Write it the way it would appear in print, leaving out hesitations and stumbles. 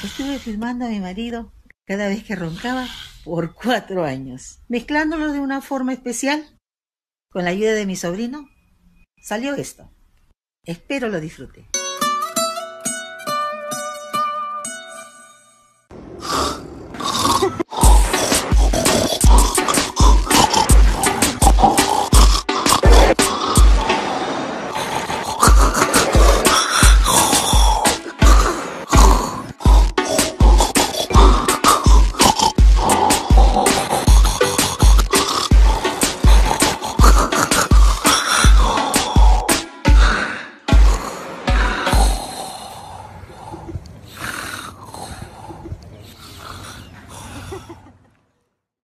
Estuve filmando a mi marido cada vez que roncaba por 4 años, mezclándolo de una forma especial. Con la ayuda de mi sobrino, salió esto. Espero lo disfrute.